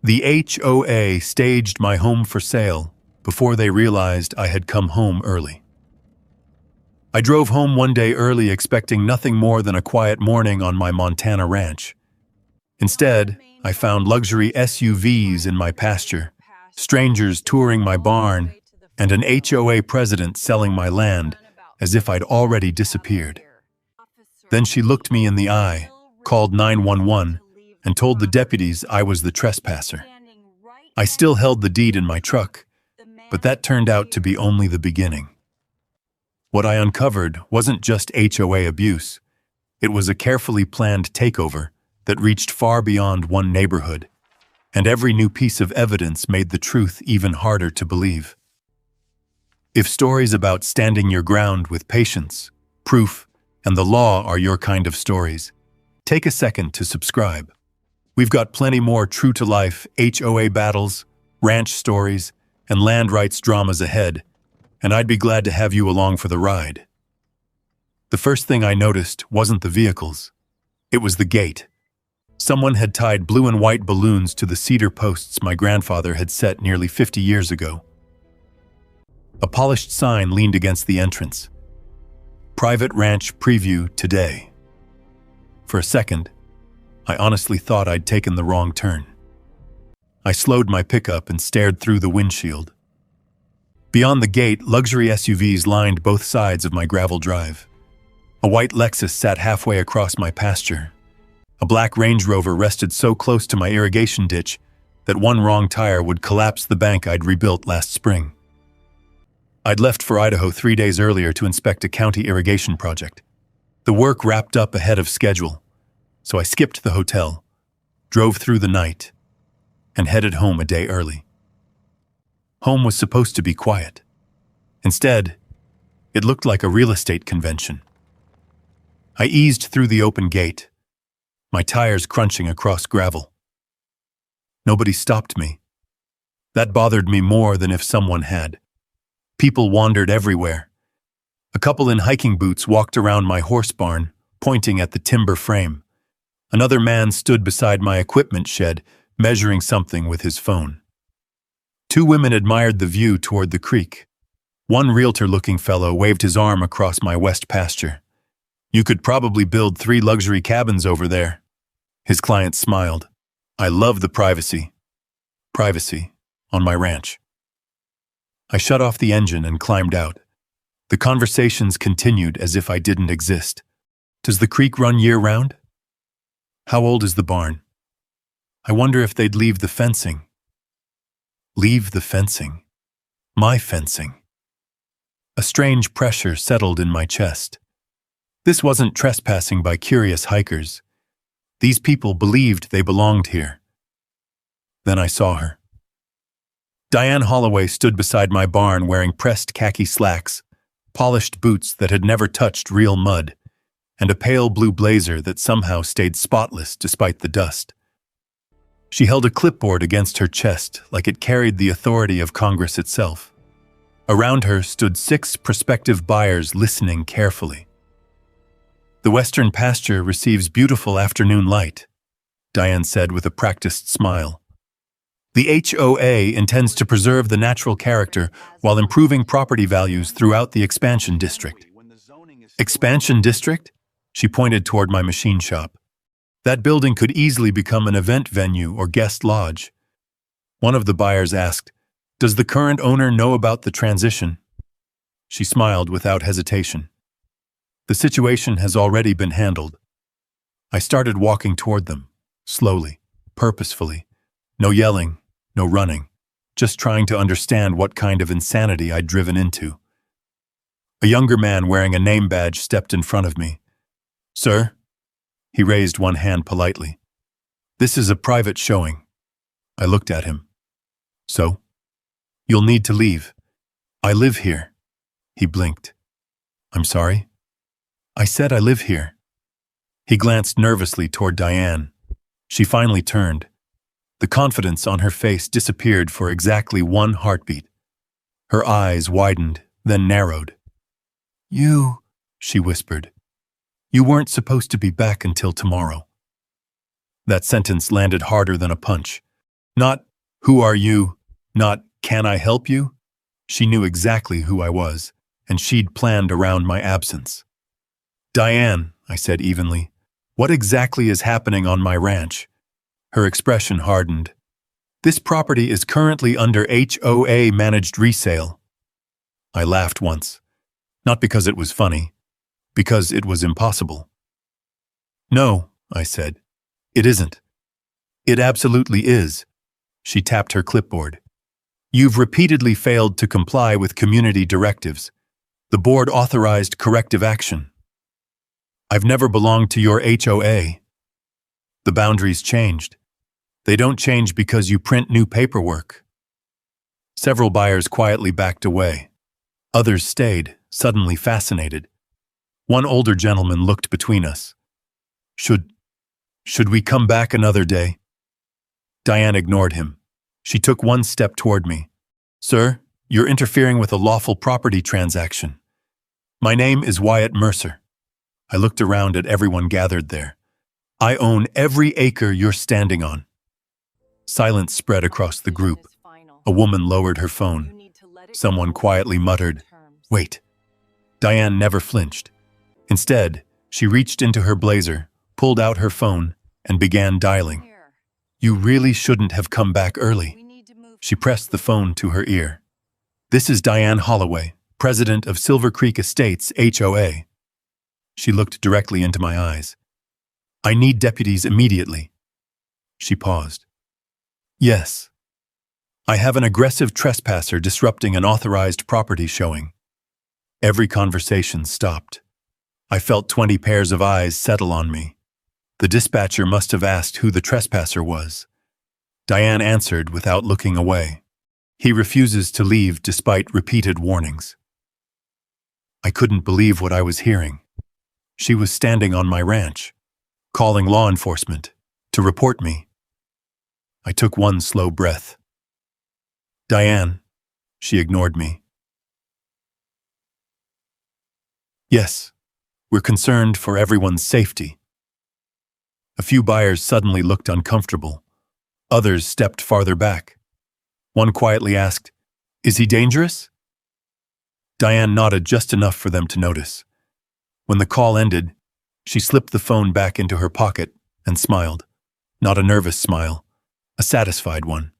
The HOA staged my home for sale before they realized I had come home early. I drove home one day early expecting nothing more than a quiet morning on my Montana ranch. Instead, I found luxury SUVs in my pasture, strangers touring my barn, and an HOA president selling my land as if I'd already disappeared. Then she looked me in the eye, called 911, and told the deputies I was the trespasser. I still held the deed in my truck, but that turned out to be only the beginning. What I uncovered wasn't just HOA abuse. It was a carefully planned takeover that reached far beyond one neighborhood, and every new piece of evidence made the truth even harder to believe. If stories about standing your ground with patience, proof, and the law are your kind of stories, take a second to subscribe. We've got plenty more true-to-life HOA battles, ranch stories, and land rights dramas ahead, and I'd be glad to have you along for the ride. The first thing I noticed wasn't the vehicles. It was the gate. Someone had tied blue and white balloons to the cedar posts my grandfather had set nearly 50 years ago. A polished sign leaned against the entrance. Private Ranch Preview Today. For a second, I honestly thought I'd taken the wrong turn. I slowed my pickup and stared through the windshield. Beyond the gate, luxury SUVs lined both sides of my gravel drive. A white Lexus sat halfway across my pasture. A black Range Rover rested so close to my irrigation ditch that one wrong tire would collapse the bank I'd rebuilt last spring. I'd left for Idaho 3 days earlier to inspect a county irrigation project. The work wrapped up ahead of schedule, so I skipped the hotel, drove through the night, and headed home a day early. Home was supposed to be quiet. Instead, it looked like a real estate convention. I eased through the open gate, my tires crunching across gravel. Nobody stopped me. That bothered me more than if someone had. People wandered everywhere. A couple in hiking boots walked around my horse barn, pointing at the timber frame. Another man stood beside my equipment shed, measuring something with his phone. 2 women admired the view toward the creek. One realtor-looking fellow waved his arm across my west pasture. "You could probably build 3 luxury cabins over there." His client smiled. "I love the privacy." Privacy on my ranch. I shut off the engine and climbed out. The conversations continued as if I didn't exist. Does the creek run year-round? How old is the barn? I wonder if they'd leave the fencing. Leave the fencing. My fencing. A strange pressure settled in my chest. This wasn't trespassing by curious hikers. These people believed they belonged here. Then I saw her. Diane Holloway stood beside my barn wearing pressed khaki slacks, polished boots that had never touched real mud, and a pale blue blazer that somehow stayed spotless despite the dust. She held a clipboard against her chest like it carried the authority of Congress itself. Around her stood 6 prospective buyers listening carefully. "The western pasture receives beautiful afternoon light," Diane said with a practiced smile. "The HOA intends to preserve the natural character while improving property values throughout the expansion district." Expansion district? She pointed toward my machine shop. That building could easily become an event venue or guest lodge. One of the buyers asked, "Does the current owner know about the transition?" She smiled without hesitation. "The situation has already been handled." I started walking toward them, slowly, purposefully. No yelling, no running, just trying to understand what kind of insanity I'd driven into. A younger man wearing a name badge stepped in front of me. "Sir?" He raised one hand politely. "This is a private showing." I looked at him. "So? You'll need to leave. I live here." He blinked. "I'm sorry?" "I said I live here." He glanced nervously toward Diane. She finally turned. The confidence on her face disappeared for exactly 1 heartbeat. Her eyes widened, then narrowed. "You," she whispered. "You weren't supposed to be back until tomorrow." That sentence landed harder than a punch. Not, who are you? Not, can I help you? She knew exactly who I was, and she'd planned around my absence. Diane, I said evenly, what exactly is happening on my ranch? Her expression hardened. This property is currently under HOA managed resale. I laughed once, not because it was funny, because it was impossible. No, I said, it isn't. It absolutely is. She tapped her clipboard. You've repeatedly failed to comply with community directives. The board authorized corrective action. I've never belonged to your HOA. The boundaries changed. They don't change because you print new paperwork. Several buyers quietly backed away. Others stayed, suddenly fascinated. One older gentleman looked between us. Should we come back another day? Diane ignored him. She took one step toward me. Sir, you're interfering with a lawful property transaction. My name is Wyatt Mercer. I looked around at everyone gathered there. I own every acre you're standing on. Silence spread across the group. A woman lowered her phone. Someone quietly muttered, "Wait." Diane never flinched. Instead, she reached into her blazer, pulled out her phone, and began dialing. You really shouldn't have come back early. She pressed the phone to her ear. This is Diane Holloway, president of Silver Creek Estates, HOA. She looked directly into my eyes. I need deputies immediately. She paused. Yes. I have an aggressive trespasser disrupting an authorized property showing. Every conversation stopped. I felt 20 pairs of eyes settle on me. The dispatcher must have asked who the trespasser was. Diane answered without looking away. He refuses to leave despite repeated warnings. I couldn't believe what I was hearing. She was standing on my ranch, calling law enforcement to report me. I took one slow breath. Diane, she ignored me. Yes, we're concerned for everyone's safety. A few buyers suddenly looked uncomfortable. Others stepped farther back. One quietly asked, "Is he dangerous?" Diane nodded just enough for them to notice. When the call ended, she slipped the phone back into her pocket and smiled. Not a nervous smile, a satisfied one.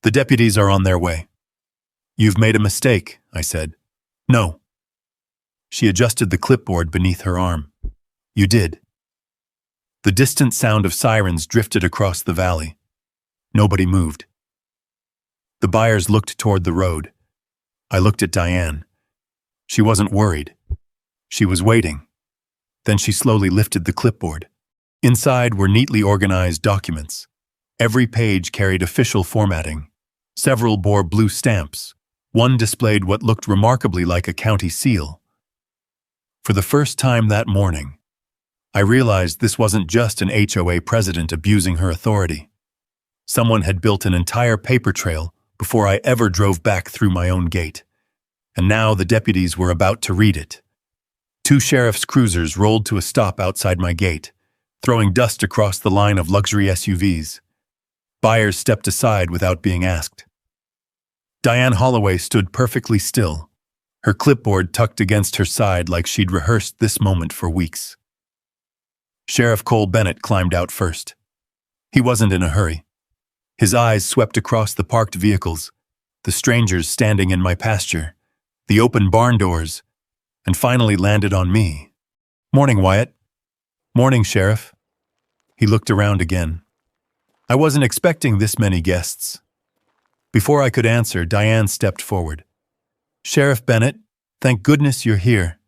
The deputies are on their way. You've made a mistake, I said. No. She adjusted the clipboard beneath her arm. You did. The distant sound of sirens drifted across the valley. Nobody moved. The buyers looked toward the road. I looked at Diane. She wasn't worried. She was waiting. Then she slowly lifted the clipboard. Inside were neatly organized documents. Every page carried official formatting. Several bore blue stamps. One displayed what looked remarkably like a county seal. For the first time that morning, I realized this wasn't just an HOA president abusing her authority. Someone had built an entire paper trail before I ever drove back through my own gate. And now the deputies were about to read it. 2 sheriff's cruisers rolled to a stop outside my gate, throwing dust across the line of luxury SUVs. Buyers stepped aside without being asked. Diane Holloway stood perfectly still, her clipboard tucked against her side like she'd rehearsed this moment for weeks. Sheriff Cole Bennett climbed out first. He wasn't in a hurry. His eyes swept across the parked vehicles, the strangers standing in my pasture, the open barn doors, and finally landed on me. Morning, Wyatt. Morning, Sheriff. He looked around again. I wasn't expecting this many guests. Before I could answer, Diane stepped forward. Sheriff Bennett, thank goodness you're here.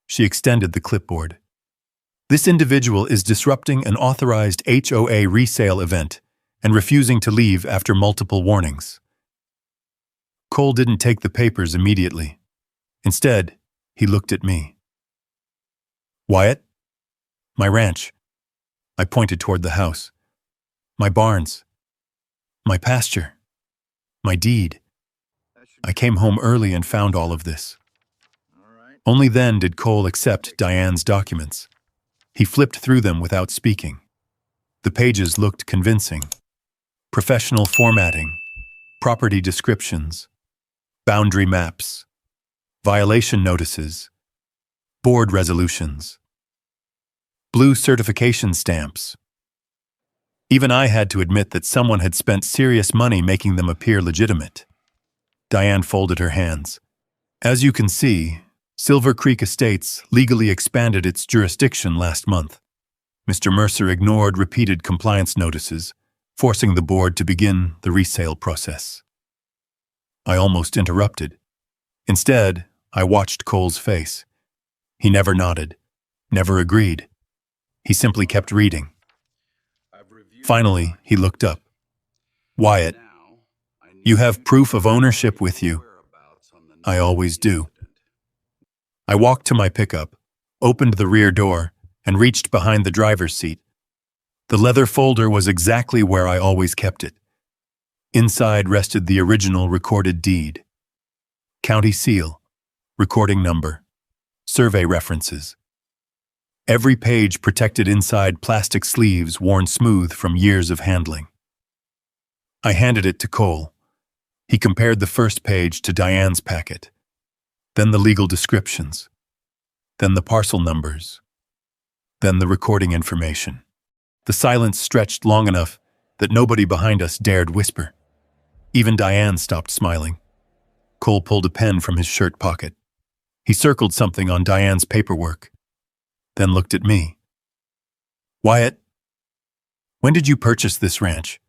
She extended the clipboard. This individual is disrupting an authorized HOA resale event and refusing to leave after multiple warnings. Cole didn't take the papers immediately. Instead, he looked at me. Wyatt? My ranch. I pointed toward the house. My barns. My pasture. My deed. I came home early and found all of this. Only then did Cole accept Diane's documents. He flipped through them without speaking. The pages looked convincing. professional formatting, property descriptions, boundary maps, violation notices, board resolutions, blue certification stamps. Even I had to admit that someone had spent serious money making them appear legitimate. Diane folded her hands. As you can see, Silver Creek Estates legally expanded its jurisdiction last month. Mr. Mercer ignored repeated compliance notices, forcing the board to begin the resale process. I almost interrupted. Instead, I watched Cole's face. He never nodded, never agreed. He simply kept reading. Finally, he looked up. Wyatt, you have proof of ownership with you. I always do. I walked to my pickup, opened the rear door, and reached behind the driver's seat. The leather folder was exactly where I always kept it. Inside rested the original recorded deed. County seal, recording number, survey references. Every page protected inside plastic sleeves worn smooth from years of handling. I handed it to Cole. He compared the first page to Diane's packet, then the legal descriptions, then the parcel numbers, then the recording information. The silence stretched long enough that nobody behind us dared whisper. Even Diane stopped smiling. Cole pulled a pen from his shirt pocket. He circled something on Diane's paperwork, then looked at me. Wyatt, when did you purchase this ranch?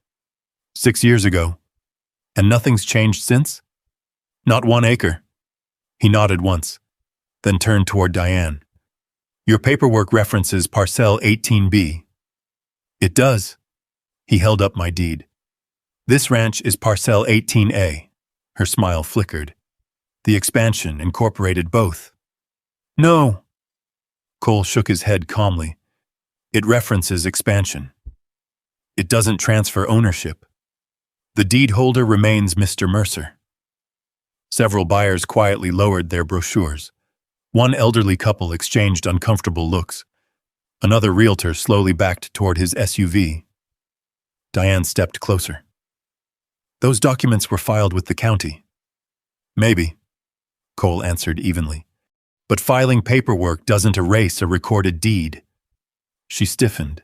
6 years ago. And nothing's changed since? Not 1 acre. He nodded once, then turned toward Diane. Your paperwork references Parcel 18B. It does. He held up my deed. This ranch is Parcel 18A. Her smile flickered. The expansion incorporated both. No. Cole shook his head calmly. It references expansion. It doesn't transfer ownership. The deed holder remains Mr. Mercer. Several buyers quietly lowered their brochures. One elderly couple exchanged uncomfortable looks. Another realtor slowly backed toward his SUV. Diane stepped closer. Those documents were filed with the county. Maybe, Cole answered evenly. But filing paperwork doesn't erase a recorded deed. She stiffened.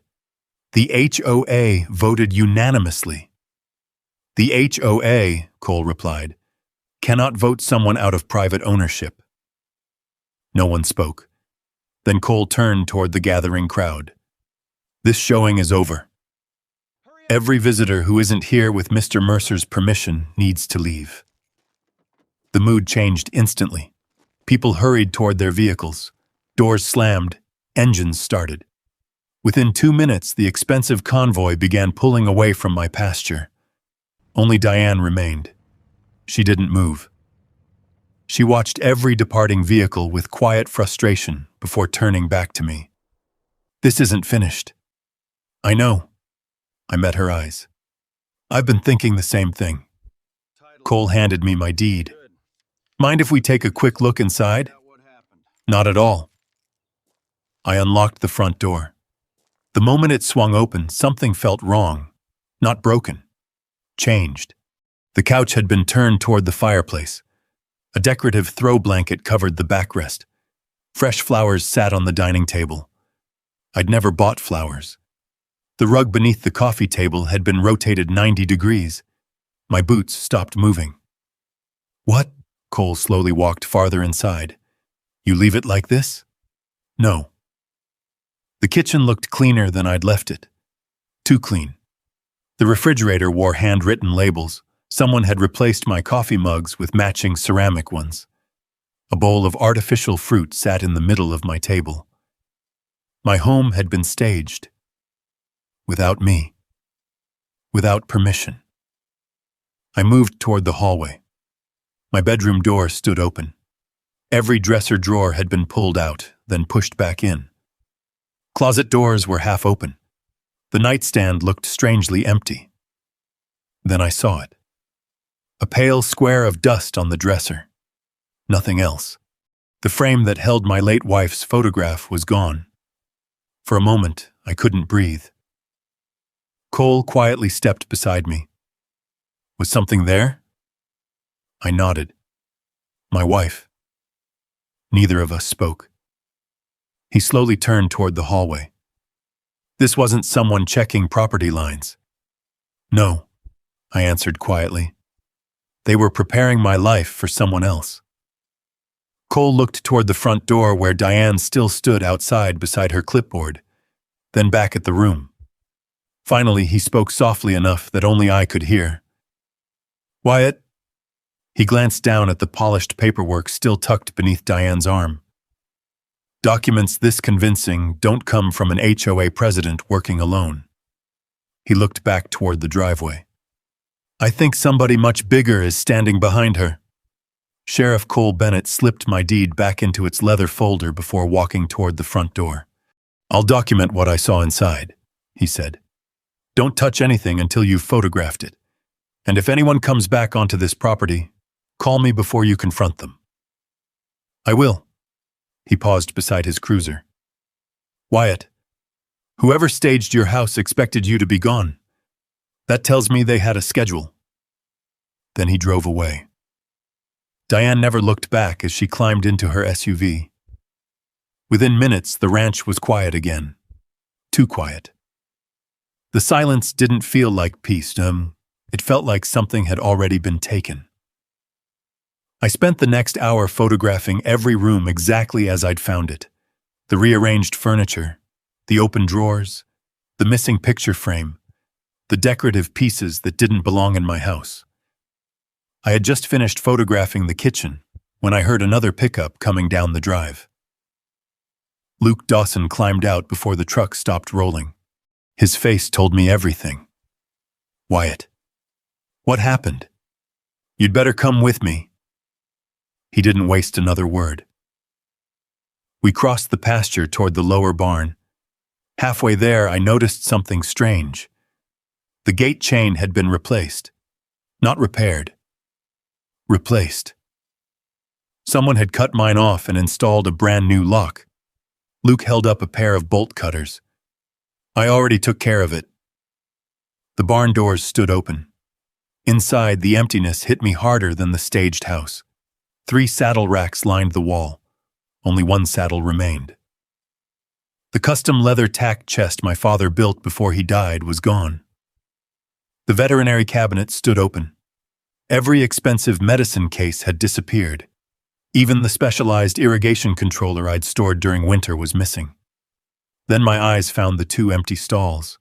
The HOA voted unanimously. The HOA, Cole replied, cannot vote someone out of private ownership. No one spoke. Then Cole turned toward the gathering crowd. This showing is over. Every visitor who isn't here with Mr. Mercer's permission needs to leave. The mood changed instantly. People hurried toward their vehicles. Doors slammed. Engines started. Within 2 minutes, the expensive convoy began pulling away from my pasture. Only Diane remained. She didn't move. She watched every departing vehicle with quiet frustration before turning back to me. This isn't finished. I know. I met her eyes. I've been thinking the same thing. Cole handed me my deed. Mind if we take a quick look inside? Not at all. I unlocked the front door. The moment it swung open, something felt wrong. Not broken. Changed. The couch had been turned toward the fireplace. A decorative throw blanket covered the backrest. Fresh flowers sat on the dining table. I'd never bought flowers. The rug beneath the coffee table had been rotated 90 degrees. My boots stopped moving. What? Cole slowly walked farther inside. You leave it like this? No. The kitchen looked cleaner than I'd left it. Too clean. The refrigerator wore handwritten labels. Someone had replaced my coffee mugs with matching ceramic ones. A bowl of artificial fruit sat in the middle of my table. My home had been staged. Without me. Without permission. I moved toward the hallway. My bedroom door stood open. Every dresser drawer had been pulled out, then pushed back in. Closet doors were half open. The nightstand looked strangely empty. Then I saw it. A pale square of dust on the dresser. Nothing else. The frame that held my late wife's photograph was gone. For a moment, I couldn't breathe. Cole quietly stepped beside me. Was something there? I nodded. My wife. Neither of us spoke. He slowly turned toward the hallway. This wasn't someone checking property lines. No, I answered quietly. They were preparing my life for someone else. Cole looked toward the front door where Diane still stood outside beside her clipboard, then back at the room. Finally, he spoke softly enough that only I could hear. Wyatt? He glanced down at the polished paperwork still tucked beneath Diane's arm. Documents this convincing don't come from an HOA president working alone. He looked back toward the driveway. I think somebody much bigger is standing behind her. Sheriff Cole Bennett slipped my deed back into its leather folder before walking toward the front door. I'll document what I saw inside, he said. Don't touch anything until you've photographed it. And if anyone comes back onto this property, call me before you confront them. I will. He paused beside his cruiser. Wyatt, whoever staged your house expected you to be gone. That tells me they had a schedule. Then he drove away. Diane never looked back as she climbed into her SUV. Within minutes, the ranch was quiet again. Too quiet. The silence didn't feel like peace. It felt like something had already been taken. I spent the next hour photographing every room exactly as I'd found it. The rearranged furniture, the open drawers, the missing picture frame, the decorative pieces that didn't belong in my house. I had just finished photographing the kitchen when I heard another pickup coming down the drive. Luke Dawson climbed out before the truck stopped rolling. His face told me everything. Wyatt. What happened? You'd better come with me. He didn't waste another word. We crossed the pasture toward the lower barn. Halfway there, I noticed something strange. The gate chain had been replaced. Not repaired. Replaced. Someone had cut mine off and installed a brand new lock. Luke held up a pair of bolt cutters. I already took care of it. The barn doors stood open. Inside, the emptiness hit me harder than the staged house. 3 saddle racks lined the wall. Only one saddle remained. The custom leather tack chest my father built before he died was gone. The veterinary cabinet stood open. Every expensive medicine case had disappeared. Even the specialized irrigation controller I'd stored during winter was missing. Then my eyes found the 2 empty stalls.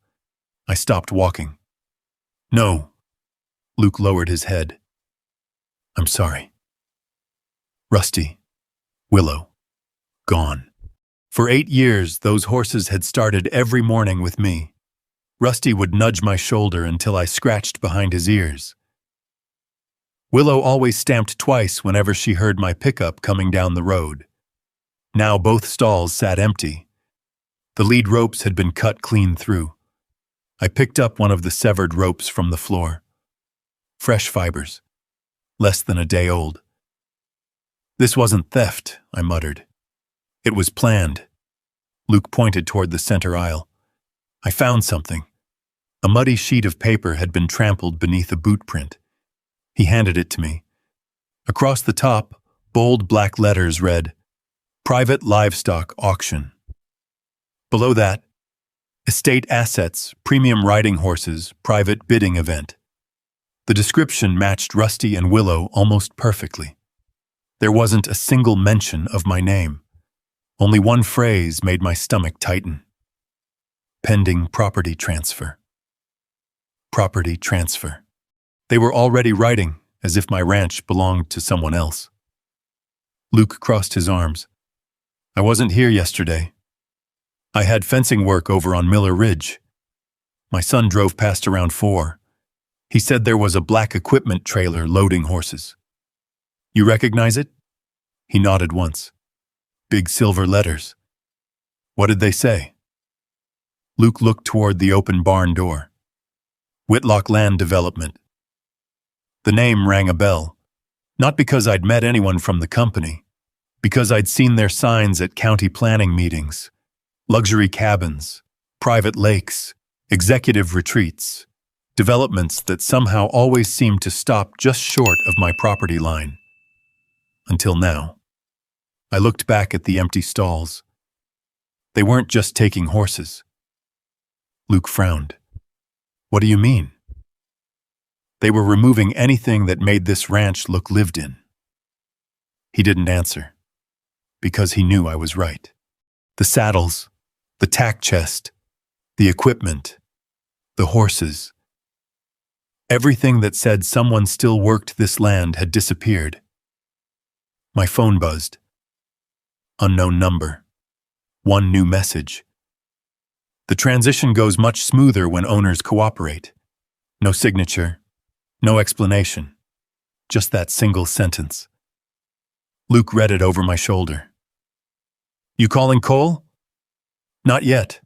I stopped walking. No. Luke lowered his head. I'm sorry. Rusty. Willow. Gone. For 8 years, those horses had started every morning with me. Rusty would nudge my shoulder until I scratched behind his ears. Willow always stamped twice whenever she heard my pickup coming down the road. Now both stalls sat empty. The lead ropes had been cut clean through. I picked up one of the severed ropes from the floor. Fresh fibers. Less than a day old. This wasn't theft, I muttered. It was planned. Luke pointed toward the center aisle. I found something. A muddy sheet of paper had been trampled beneath a boot print. He handed it to me. Across the top, bold black letters read, Private Livestock Auction. Below that, Estate Assets, Premium Riding Horses, Private Bidding Event. The description matched Rusty and Willow almost perfectly. There wasn't a single mention of my name. Only one phrase made my stomach tighten. Pending property transfer. Property transfer. They were already writing as if my ranch belonged to someone else. Luke crossed his arms. I wasn't here yesterday. I had fencing work over on Miller Ridge. My son drove past around 4. He said there was a black equipment trailer loading horses. You recognize it? He nodded once. Big silver letters. What did they say? Luke looked toward the open barn door. Whitlock Land Development. The name rang a bell. Not because I'd met anyone from the company, because I'd seen their signs at county planning meetings. Luxury cabins, private lakes, executive retreats, developments that somehow always seemed to stop just short of my property line. Until now. I looked back at the empty stalls. They weren't just taking horses. Luke frowned. What do you mean? They were removing anything that made this ranch look lived in. He didn't answer, because he knew I was right. The saddles, the tack chest, the equipment, the horses. Everything that said someone still worked this land had disappeared. My phone buzzed. Unknown number. One new message. The transition goes much smoother when owners cooperate. No signature, no explanation. Just that single sentence. Luke read it over my shoulder. You calling Cole? Not yet.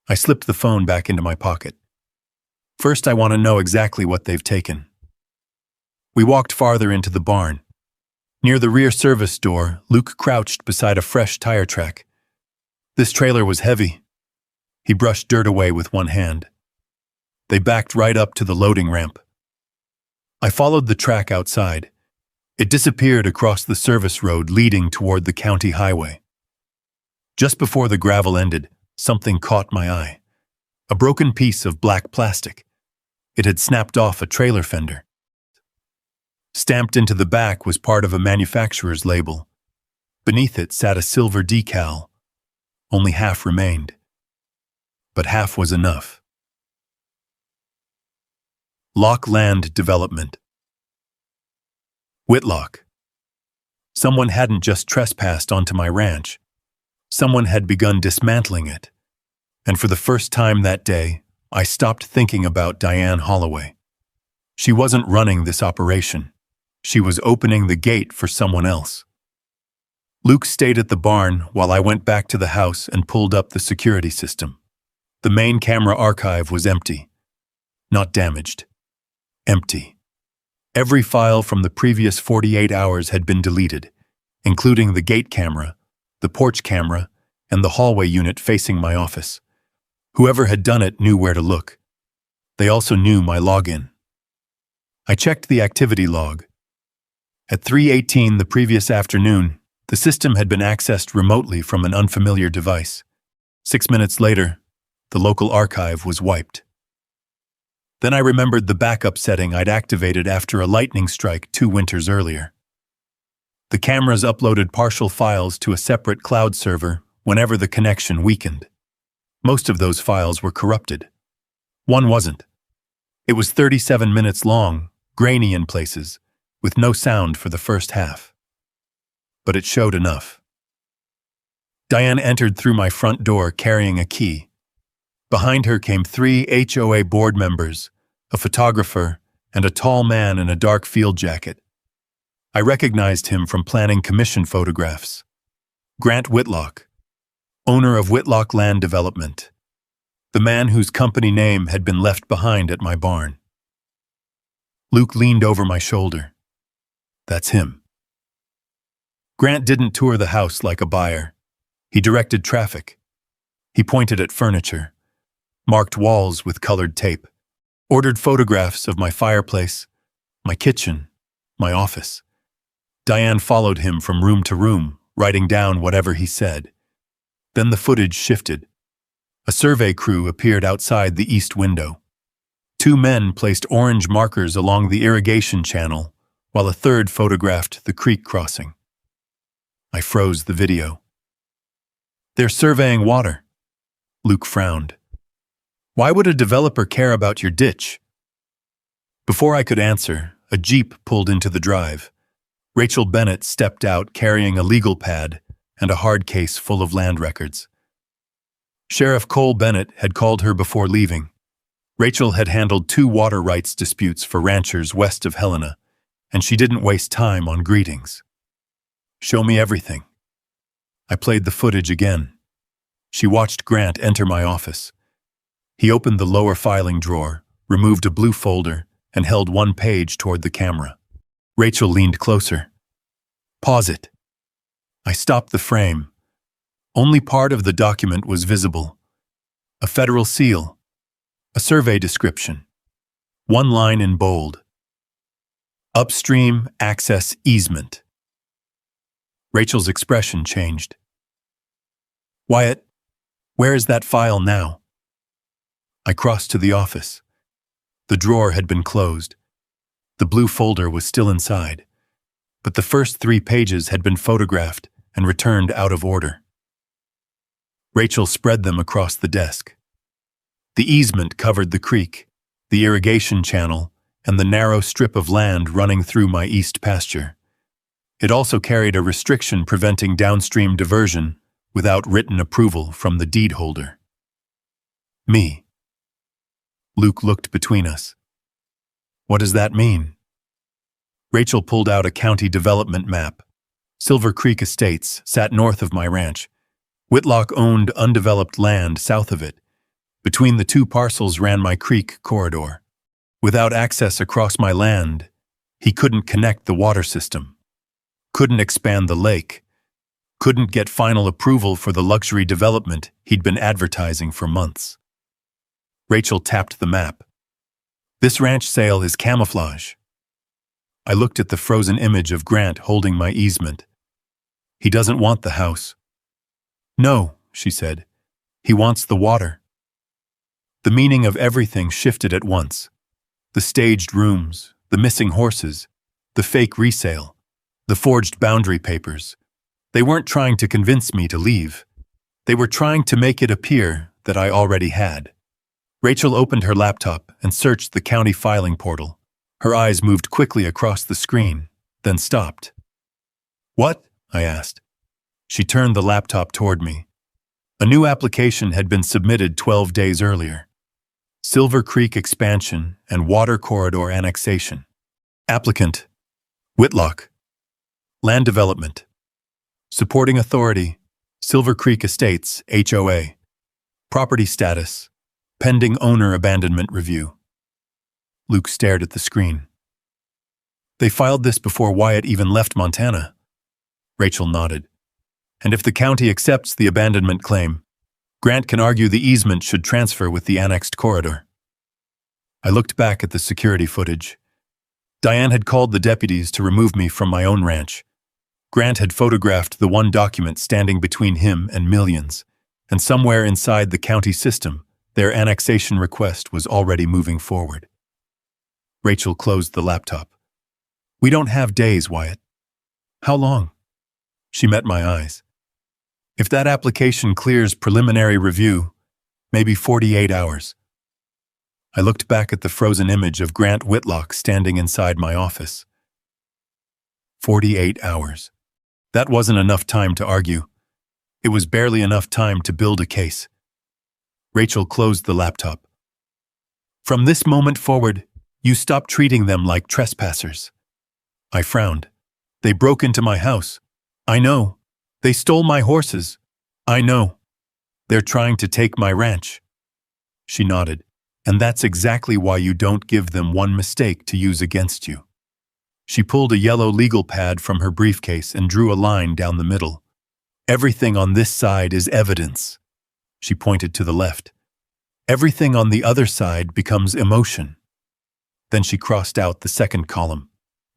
I slipped the phone back into my pocket. First, I want to know exactly what they've taken. We walked farther into the barn. Near the rear service door, Luke crouched beside a fresh tire track. This trailer was heavy. He brushed dirt away with one hand. They backed right up to the loading ramp. I followed the track outside. It disappeared across the service road leading toward the county highway. Just before the gravel ended, something caught my eye. A broken piece of black plastic. It had snapped off a trailer fender. Stamped into the back was part of a manufacturer's label. Beneath it sat a silver decal. Only half remained. But half was enough. Lock Land Development. Whitlock. Someone hadn't just trespassed onto my ranch. Someone had begun dismantling it. And for the first time that day, I stopped thinking about Diane Holloway. She wasn't running this operation. She was opening the gate for someone else. Luke stayed at the barn while I went back to the house and pulled up the security system. The main camera archive was empty. Not damaged. Empty. Every file from the previous 48 hours had been deleted, including the gate camera, the porch camera, and the hallway unit facing my office. Whoever had done it knew where to look. They also knew my login. I checked the activity log. At 3:18 the previous afternoon, the system had been accessed remotely from an unfamiliar device. 6 minutes later, the local archive was wiped. Then I remembered the backup setting I'd activated after a lightning strike 2 winters earlier. The cameras uploaded partial files to a separate cloud server whenever the connection weakened. Most of those files were corrupted. One wasn't. It was 37 minutes long, grainy in places, with no sound for the first half. But it showed enough. Diane entered through my front door carrying a key. Behind her came 3 HOA board members, a photographer, and a tall man in a dark field jacket. I recognized him from planning commission photographs. Grant Whitlock, owner of Whitlock Land Development, the man whose company name had been left behind at my barn. Luke leaned over my shoulder. That's him. Grant didn't tour the house like a buyer. He directed traffic. He pointed at furniture, marked walls with colored tape, ordered photographs of my fireplace, my kitchen, my office. Diane followed him from room to room, writing down whatever he said. Then the footage shifted. A survey crew appeared outside the east window. 2 men placed orange markers along the irrigation channel, while a third photographed the creek crossing. I froze the video. They're surveying water. Luke frowned. Why would a developer care about your ditch? Before I could answer, a Jeep pulled into the drive. Rachel Bennett stepped out carrying a legal pad and a hard case full of land records. Sheriff Cole Bennett had called her before leaving. Rachel had handled 2 water rights disputes for ranchers west of Helena, and she didn't waste time on greetings. Show me everything. I played the footage again. She watched Grant enter my office. He opened the lower filing drawer, removed a blue folder, and held one page toward the camera. Rachel leaned closer. Pause it. I stopped the frame. Only part of the document was visible. A federal seal. A survey description. One line in bold. Upstream access easement. Rachel's expression changed. Wyatt, where is that file now? I crossed to the office. The drawer had been closed. The blue folder was still inside, but the first 3 pages had been photographed and returned out of order. Rachel spread them across the desk. The easement covered the creek, the irrigation channel, and the narrow strip of land running through my east pasture. It also carried a restriction preventing downstream diversion without written approval from the deed holder. Me. Luke looked between us. What does that mean? Rachel pulled out a county development map. Silver Creek Estates sat north of my ranch. Whitlock owned undeveloped land south of it. Between the 2 parcels ran my creek corridor. Without access across my land, he couldn't connect the water system, couldn't expand the lake, couldn't get final approval for the luxury development he'd been advertising for months. Rachel tapped the map. This ranch sale is camouflage. I looked at the frozen image of Grant holding my easement. He doesn't want the house. No, she said. He wants the water. The meaning of everything shifted at once. The staged rooms, the missing horses, the fake resale, the forged boundary papers. They weren't trying to convince me to leave. They were trying to make it appear that I already had. Rachel opened her laptop and searched the county filing portal. Her eyes moved quickly across the screen, then stopped. What? I asked. She turned the laptop toward me. A new application had been submitted 12 days earlier. Silver Creek expansion and water corridor annexation. Applicant, Whitlock. Land development. Supporting authority, Silver Creek Estates, HOA. Property status, pending owner abandonment review. Luke stared at the screen. They filed this before Wyatt even left Montana. Rachel nodded. And if the county accepts the abandonment claim, Grant can argue the easement should transfer with the annexed corridor. I looked back at the security footage. Diane had called the deputies to remove me from my own ranch. Grant had photographed the one document standing between him and millions, and somewhere inside the county system, their annexation request was already moving forward. Rachel closed the laptop. We don't have days, Wyatt. How long? She met my eyes. If that application clears preliminary review, maybe 48 hours. I looked back at the frozen image of Grant Whitlock standing inside my office. 48 hours. That wasn't enough time to argue. It was barely enough time to build a case. Rachel closed the laptop. From this moment forward, you stop treating them like trespassers. I frowned. They broke into my house. I know. They stole my horses. I know. They're trying to take my ranch. She nodded. And that's exactly why you don't give them one mistake to use against you. She pulled a yellow legal pad from her briefcase and drew a line down the middle. Everything on this side is evidence. She pointed to the left. Everything on the other side becomes emotion. Then she crossed out the second column.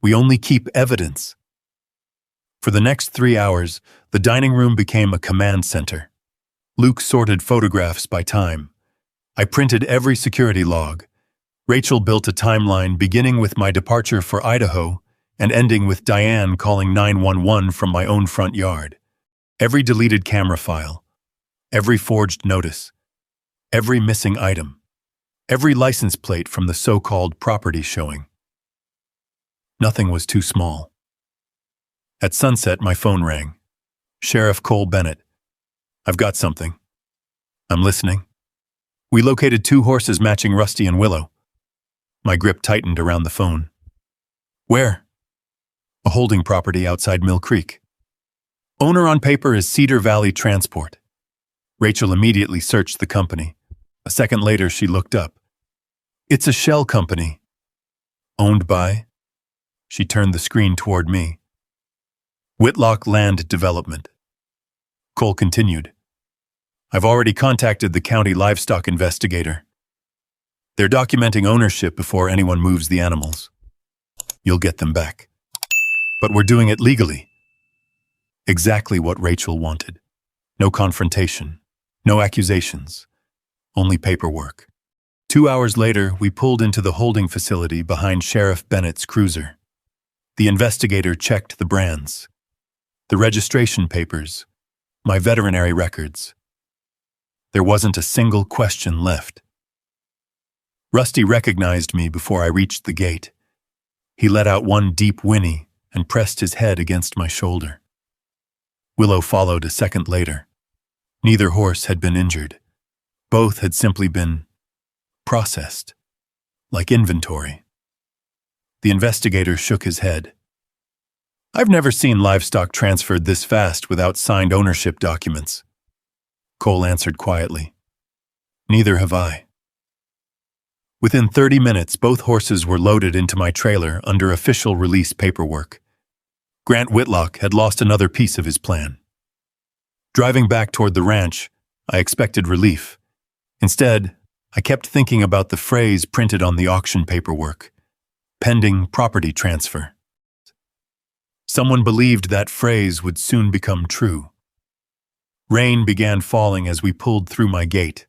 We only keep evidence. For the next 3 hours, the dining room became a command center. Luke sorted photographs by time. I printed every security log. Rachel built a timeline beginning with my departure for Idaho and ending with Diane calling 911 from my own front yard. Every deleted camera file, every forged notice, every missing item, every license plate from the so-called property showing. Nothing was too small. At sunset, my phone rang. Sheriff Cole Bennett. I've got something. I'm listening. We located 2 horses matching Rusty and Willow. My grip tightened around the phone. Where? A holding property outside Mill Creek. Owner on paper is Cedar Valley Transport. Rachel immediately searched the company. A second later, she looked up. It's a shell company. Owned by? She turned the screen toward me. Whitlock Land Development. Cole continued. I've already contacted the county livestock investigator. They're documenting ownership before anyone moves the animals. You'll get them back. But we're doing it legally. Exactly what Rachel wanted. No confrontation, no accusations, only paperwork. 2 hours later, we pulled into the holding facility behind Sheriff Bennett's cruiser. The investigator checked the brands, the registration papers, my veterinary records. There wasn't a single question left. Rusty recognized me before I reached the gate. He let out one deep whinny and pressed his head against my shoulder. Willow followed a second later. Neither horse had been injured. Both had simply been processed, like inventory. The investigator shook his head. I've never seen livestock transferred this fast without signed ownership documents. Cole answered quietly. Neither have I. Within 30 minutes, both horses were loaded into my trailer under official release paperwork. Grant Whitlock had lost another piece of his plan. Driving back toward the ranch, I expected relief. Instead, I kept thinking about the phrase printed on the auction paperwork, pending property transfer. Someone believed that phrase would soon become true. Rain began falling as we pulled through my gate.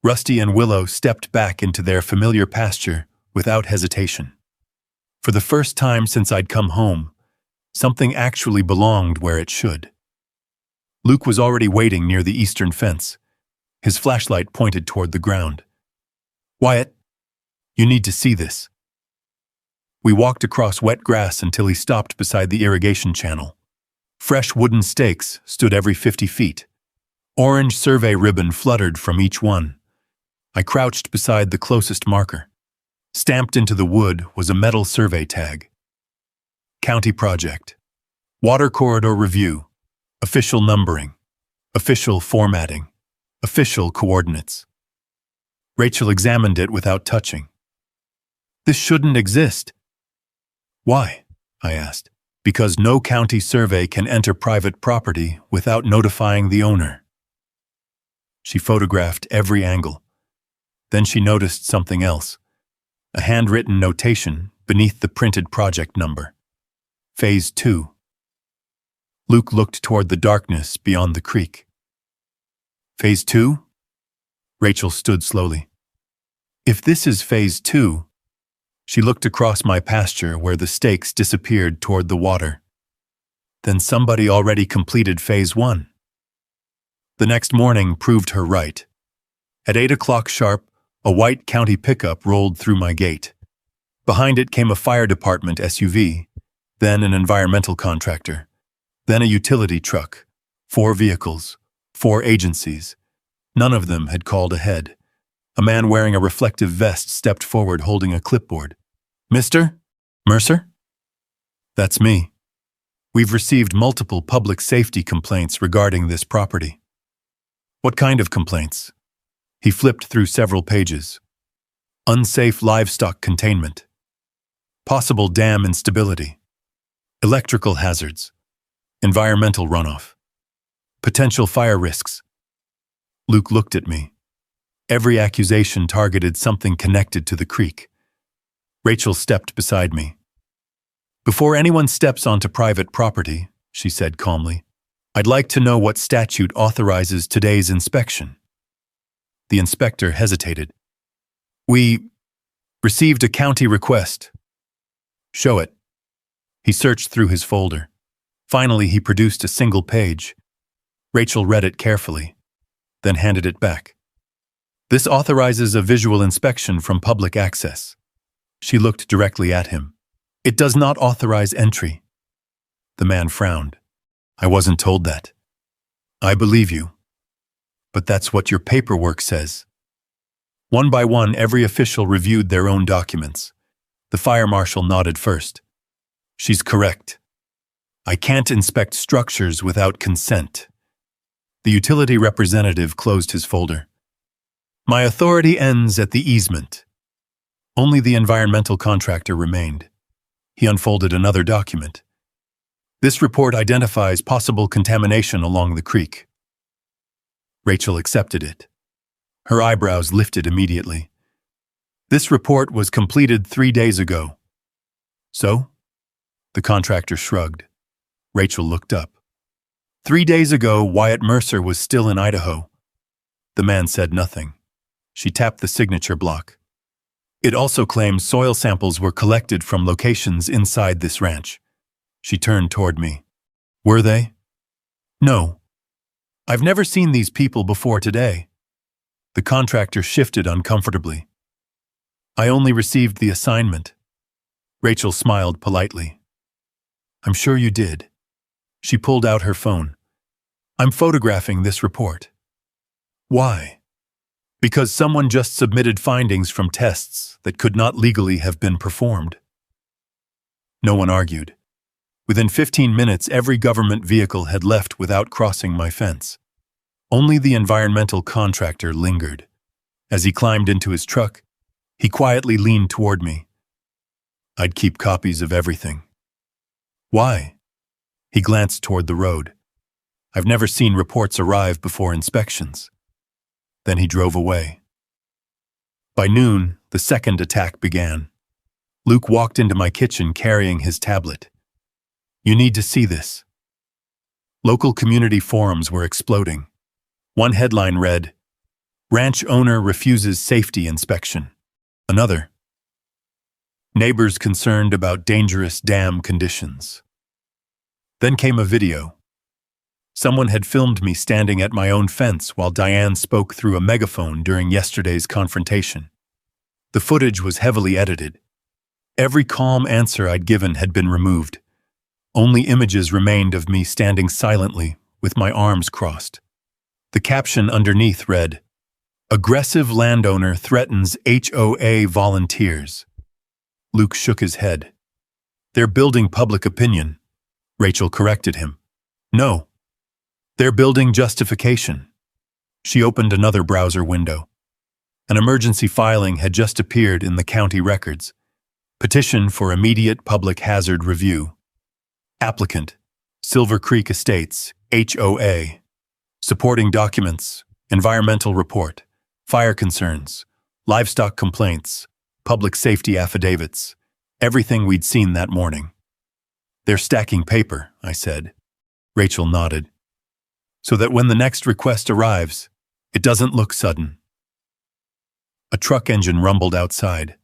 Rusty and Willow stepped back into their familiar pasture without hesitation. For the first time since I'd come home, something actually belonged where it should. Luke was already waiting near the eastern fence. His flashlight pointed toward the ground. Wyatt, you need to see this. We walked across wet grass until he stopped beside the irrigation channel. Fresh wooden stakes stood every 50 feet. Orange survey ribbon fluttered from each one. I crouched beside the closest marker. Stamped into the wood was a metal survey tag. County Project. Water Corridor Review. Official numbering. Official formatting. Official coordinates. Rachel examined it without touching. This shouldn't exist. Why? I asked. Because no county survey can enter private property without notifying the owner. She photographed every angle. Then she noticed something else. A handwritten notation beneath the printed project number. Phase 2. Luke looked toward the darkness beyond the creek. Phase 2? Rachel stood slowly. If this is Phase 2, she looked across my pasture where the stakes disappeared toward the water. Then somebody already completed Phase 1. The next morning proved her right. At 8 o'clock sharp, a white county pickup rolled through my gate. Behind it came a fire department SUV, then an environmental contractor, then a utility truck, 4 vehicles, 4 agencies. None of them had called ahead. A man wearing a reflective vest stepped forward holding a clipboard. Mr. Mercer? That's me. We've received multiple public safety complaints regarding this property. What kind of complaints? He flipped through several pages. Unsafe livestock containment. Possible dam instability. Electrical hazards. Environmental runoff. Potential fire risks. Luke looked at me. Every accusation targeted something connected to the creek. Rachel stepped beside me. Before anyone steps onto private property, she said calmly, I'd like to know what statute authorizes today's inspection. The inspector hesitated. We received a county request. Show it. He searched through his folder. Finally, he produced a single page. Rachel read it carefully, then handed it back. This authorizes a visual inspection from public access. She looked directly at him. It does not authorize entry. The man frowned. I wasn't told that. I believe you. But that's what your paperwork says. One by one, every official reviewed their own documents. The fire marshal nodded first. She's correct. I can't inspect structures without consent. The utility representative closed his folder. My authority ends at the easement. Only the environmental contractor remained. He unfolded another document. This report identifies possible contamination along the creek. Rachel accepted it. Her eyebrows lifted immediately. This report was completed 3 days ago. So? The contractor shrugged. Rachel looked up. 3 days ago, Wyatt Mercer was still in Idaho. The man said nothing. She tapped the signature block. It also claims soil samples were collected from locations inside this ranch. She turned toward me. Were they? No. I've never seen these people before today. The contractor shifted uncomfortably. I only received the assignment. Rachel smiled politely. I'm sure you did. She pulled out her phone. I'm photographing this report. Why? Because someone just submitted findings from tests that could not legally have been performed. No one argued. Within 15 minutes, every government vehicle had left without crossing my fence. Only the environmental contractor lingered. As he climbed into his truck, he quietly leaned toward me. I'd keep copies of everything. Why? He glanced toward the road. I've never seen reports arrive before inspections. Then he drove away. By noon, the second attack began. Luke walked into my kitchen carrying his tablet. You need to see this. Local community forums were exploding. One headline read, Ranch owner refuses safety inspection. Another, neighbors concerned about dangerous dam conditions. Then came a video. Someone had filmed me standing at my own fence while Diane spoke through a megaphone during yesterday's confrontation. The footage was heavily edited. Every calm answer I'd given had been removed. Only images remained of me standing silently with my arms crossed. The caption underneath read, Aggressive landowner threatens HOA volunteers. Luke shook his head. They're building public opinion. Rachel corrected him. No. They're building justification. She opened another browser window. An emergency filing had just appeared in the county records. Petition for immediate public hazard review. Applicant, Silver Creek Estates, HOA. Supporting documents, environmental report, fire concerns, livestock complaints, public safety affidavits, everything we'd seen that morning. They're stacking paper, I said. Rachel nodded. So that when the next request arrives, it doesn't look sudden. A truck engine rumbled outside.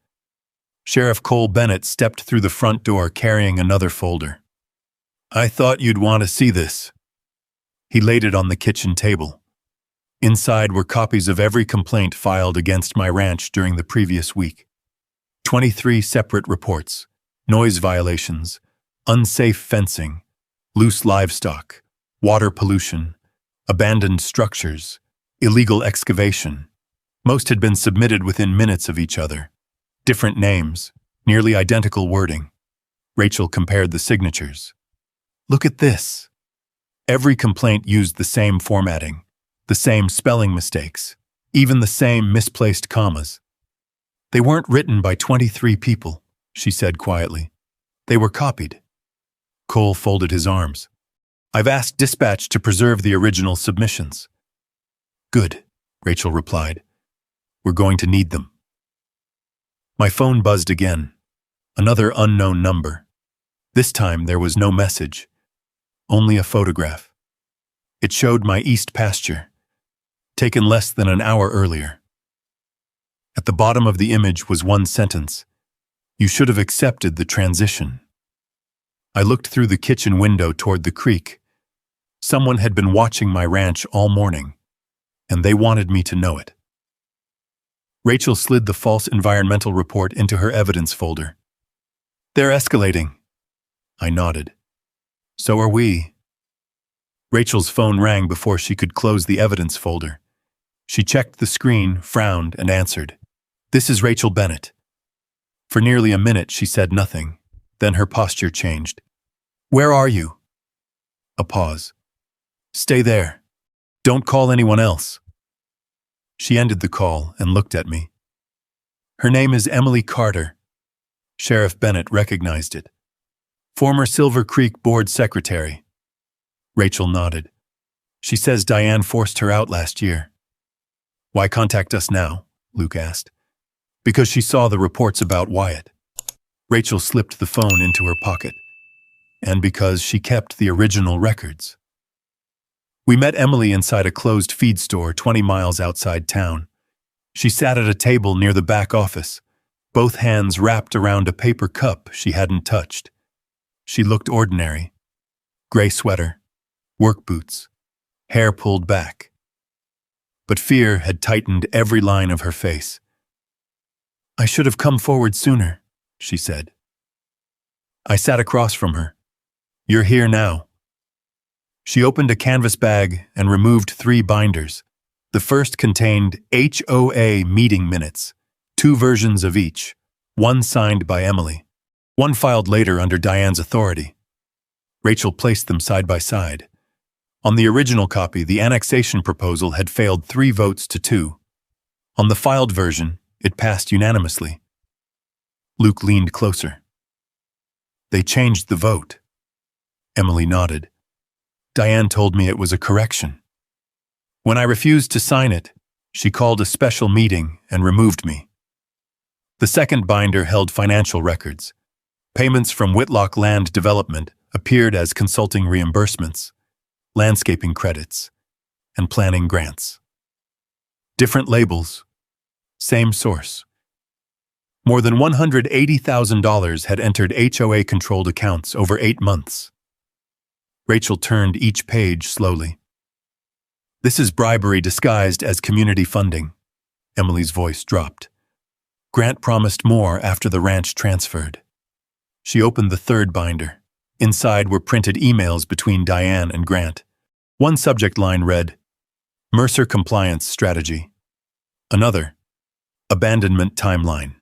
Sheriff Cole Bennett stepped through the front door carrying another folder. I thought you'd want to see this. He laid it on the kitchen table. Inside were copies of every complaint filed against my ranch during the previous week. 23 separate reports, noise violations, unsafe fencing, loose livestock, water pollution, abandoned structures, illegal excavation. Most had been submitted within minutes of each other. Different names, nearly identical wording. Rachel compared the signatures. Look at this. Every complaint used the same formatting, the same spelling mistakes, even the same misplaced commas. They weren't written by 23 people, she said quietly. They were copied. Cole folded his arms. I've asked dispatch to preserve the original submissions. Good, Rachel replied. We're going to need them. My phone buzzed again. Another unknown number. This time there was no message, only a photograph. It showed my east pasture, taken less than an hour earlier. At the bottom of the image was one sentence. You should have accepted the transition. I looked through the kitchen window toward the creek. Someone had been watching my ranch all morning, and they wanted me to know it. Rachel slid the false environmental report into her evidence folder. They're escalating. I nodded. So are we. Rachel's phone rang before she could close the evidence folder. She checked the screen, frowned, and answered. This is Rachel Bennett. For nearly a minute she said nothing. Then her posture changed. Where are you? A pause. Stay there. Don't call anyone else. She ended the call and looked at me. Her name is Emily Carter. Sheriff Bennett recognized it. Former Silver Creek Board Secretary. Rachel nodded. She says Diane forced her out last year. Why contact us now? Luke asked. Because she saw the reports about Wyatt. Rachel slipped the phone into her pocket. And because she kept the original records. We met Emily inside a closed feed store 20 miles outside town. She sat at a table near the back office, both hands wrapped around a paper cup she hadn't touched. She looked ordinary. Gray sweater, work boots, hair pulled back. But fear had tightened every line of her face. "I should have come forward sooner," she said. I sat across from her. "You're here now." She opened a canvas bag and removed 3 binders. The first contained HOA meeting minutes, 2 versions of each, one signed by Emily, one filed later under Diane's authority. Rachel placed them side by side. On the original copy, the annexation proposal had failed 3 votes to 2. On the filed version, it passed unanimously. Luke leaned closer. "They changed the vote." Emily nodded. "Diane told me it was a correction. When I refused to sign it, she called a special meeting and removed me." The second binder held financial records. Payments from Whitlock Land Development appeared as consulting reimbursements, landscaping credits, and planning grants. Different labels, same source. More than $180,000 had entered HOA-controlled accounts over 8 months. Rachel turned each page slowly. "This is bribery disguised as community funding." Emily's voice dropped. "Grant promised more after the ranch transferred." She opened the third binder. Inside were printed emails between Diane and Grant. One subject line read, "Mercer Compliance Strategy." Another, "Abandonment Timeline."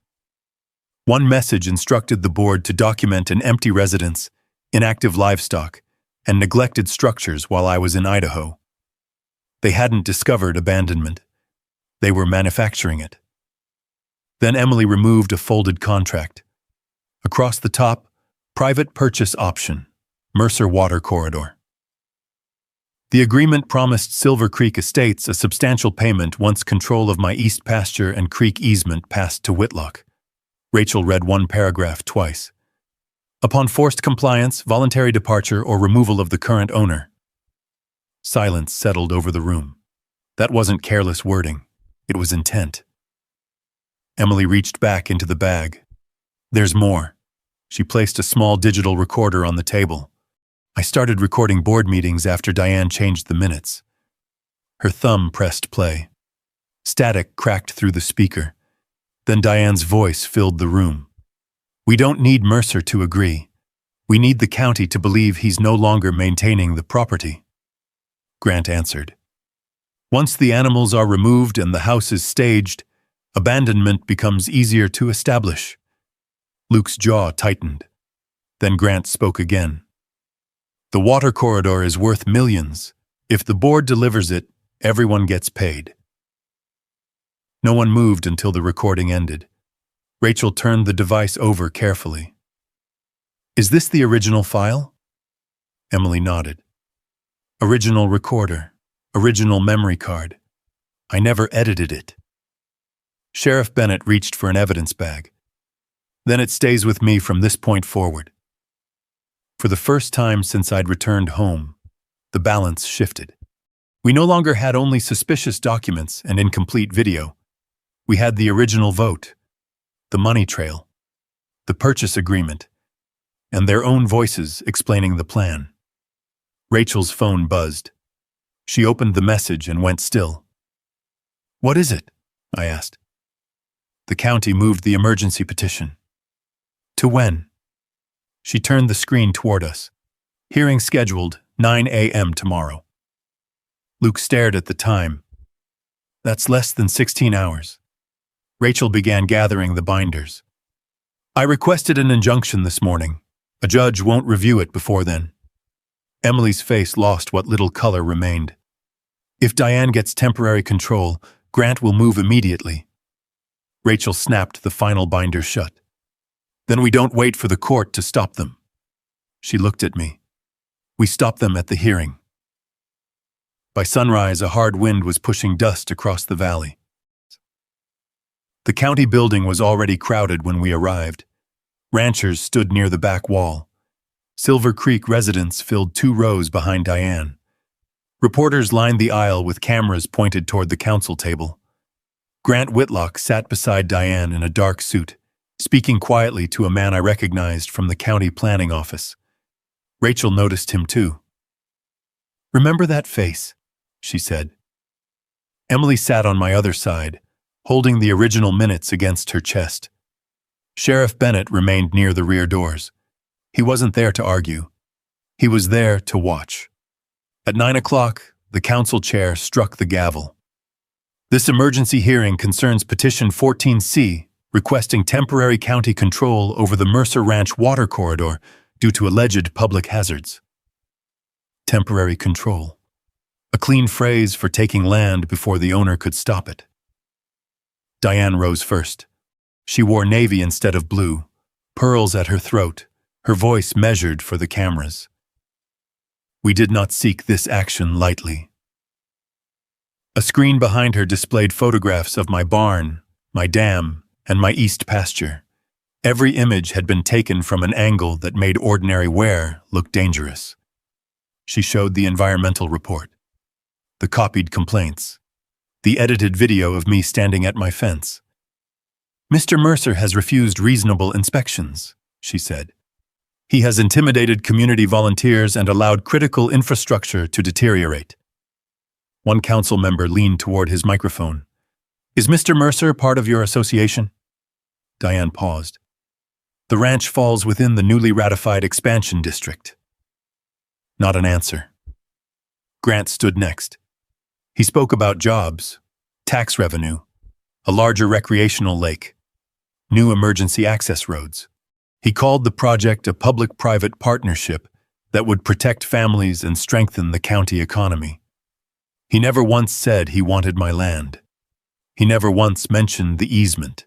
One message instructed the board to document an empty residence, inactive livestock, and neglected structures while I was in Idaho. They hadn't discovered abandonment. They were manufacturing it. Then Emily removed a folded contract. Across the top, private purchase option, Mercer Water Corridor. The agreement promised Silver Creek Estates a substantial payment once control of my east pasture and creek easement passed to Whitlock. Rachel read one paragraph twice. "Upon forced compliance, voluntary departure, or removal of the current owner." Silence settled over the room. That wasn't careless wording. It was intent. Emily reached back into the bag. "There's more." She placed a small digital recorder on the table. "I started recording board meetings after Diane changed the minutes." Her thumb pressed play. Static cracked through the speaker. Then Diane's voice filled the room. "We don't need Mercer to agree. We need the county to believe he's no longer maintaining the property." Grant answered. "Once the animals are removed and the house is staged, abandonment becomes easier to establish." Luke's jaw tightened. Then Grant spoke again. "The water corridor is worth millions. If the board delivers it, everyone gets paid." No one moved until the recording ended. Rachel turned the device over carefully. "Is this the original file?" Emily nodded. "Original recorder, original memory card. I never edited it." Sheriff Bennett reached for an evidence bag. "Then it stays with me from this point forward." For the first time since I'd returned home, the balance shifted. We no longer had only suspicious documents and incomplete video. We had the original vote, the money trail, the purchase agreement, and their own voices explaining the plan. Rachel's phone buzzed. She opened the message and went still. "What is it?" I asked. "The county moved the emergency petition." "To when?" She turned the screen toward us. "Hearing scheduled, 9 a.m. tomorrow." Luke stared at the time. "That's less than 16 hours. Rachel began gathering the binders. "I requested an injunction this morning. A judge won't review it before then." Emily's face lost what little color remained. "If Diane gets temporary control, Grant will move immediately." Rachel snapped the final binder shut. "Then we don't wait for the court to stop them." She looked at me. "We stop them at the hearing." By sunrise, a hard wind was pushing dust across the valley. The county building was already crowded when we arrived. Ranchers stood near the back wall. Silver Creek residents filled 2 rows behind Diane. Reporters lined the aisle with cameras pointed toward the council table. Grant Whitlock sat beside Diane in a dark suit, speaking quietly to a man I recognized from the county planning office. Rachel noticed him too. "Remember that face?" she said. Emily sat on my other side, holding the original minutes against her chest. Sheriff Bennett remained near the rear doors. He wasn't there to argue. He was there to watch. At 9 o'clock, the council chair struck the gavel. This emergency hearing concerns Petition 14C, requesting temporary county control over the Mercer Ranch water corridor due to alleged public hazards. Temporary control. A clean phrase for taking land before the owner could stop it. Diane rose first. She wore navy instead of blue, pearls at her throat, her voice measured for the cameras. "We did not seek this action lightly." A screen behind her displayed photographs of my barn, my dam, and my east pasture. Every image had been taken from an angle that made ordinary wear look dangerous. She showed the environmental report, the copied complaints, the edited video of me standing at my fence. "Mr. Mercer has refused reasonable inspections," she said. "He has intimidated community volunteers and allowed critical infrastructure to deteriorate." One council member leaned toward his microphone. "Is Mr. Mercer part of your association?" Diane paused. "The ranch falls within the newly ratified expansion district." Not an answer. Grant stood next. He spoke about jobs, tax revenue, a larger recreational lake, new emergency access roads. He called the project a public-private partnership that would protect families and strengthen the county economy. He never once said he wanted my land. He never once mentioned the easement.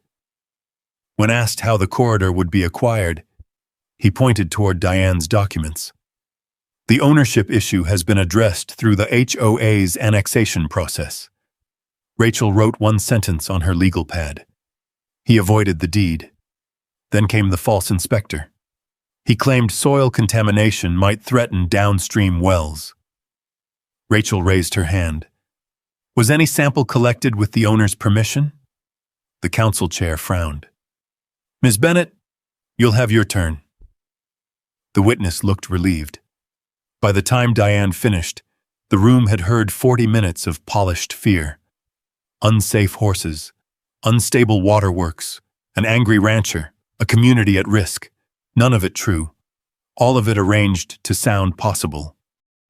When asked how the corridor would be acquired, he pointed toward Diane's documents. "The ownership issue has been addressed through the HOA's annexation process." Rachel wrote one sentence on her legal pad. "He avoided the deed." Then came the false inspector. He claimed soil contamination might threaten downstream wells. Rachel raised her hand. "Was any sample collected with the owner's permission?" The council chair frowned. "Ms. Bennett, you'll have your turn." The witness looked relieved. By the time Diane finished, the room had heard 40 minutes of polished fear. Unsafe horses, unstable waterworks, an angry rancher, a community at risk. None of it true. All of it arranged to sound possible.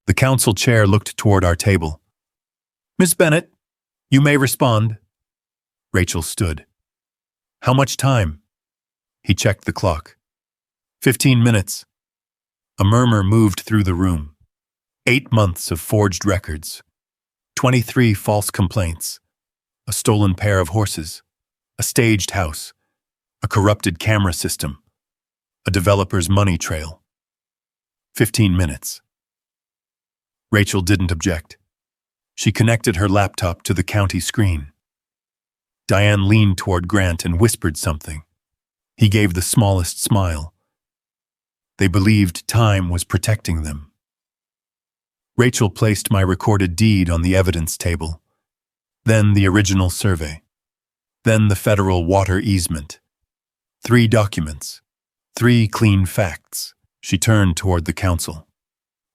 The council chair looked toward our table. "Miss Bennett, you may respond." Rachel stood. "How much time?" He checked the clock. 15 minutes. A murmur moved through the room. 8 months of forged records. 23 false complaints. A stolen pair of horses. A staged house. A corrupted camera system. A developer's money trail. 15 minutes. Rachel didn't object. She connected her laptop to the county screen. Diane leaned toward Grant and whispered something. He gave the smallest smile. They believed time was protecting them. Rachel placed my recorded deed on the evidence table. Then the original survey. Then the federal water easement. 3 documents. 3 clean facts. She turned toward the council.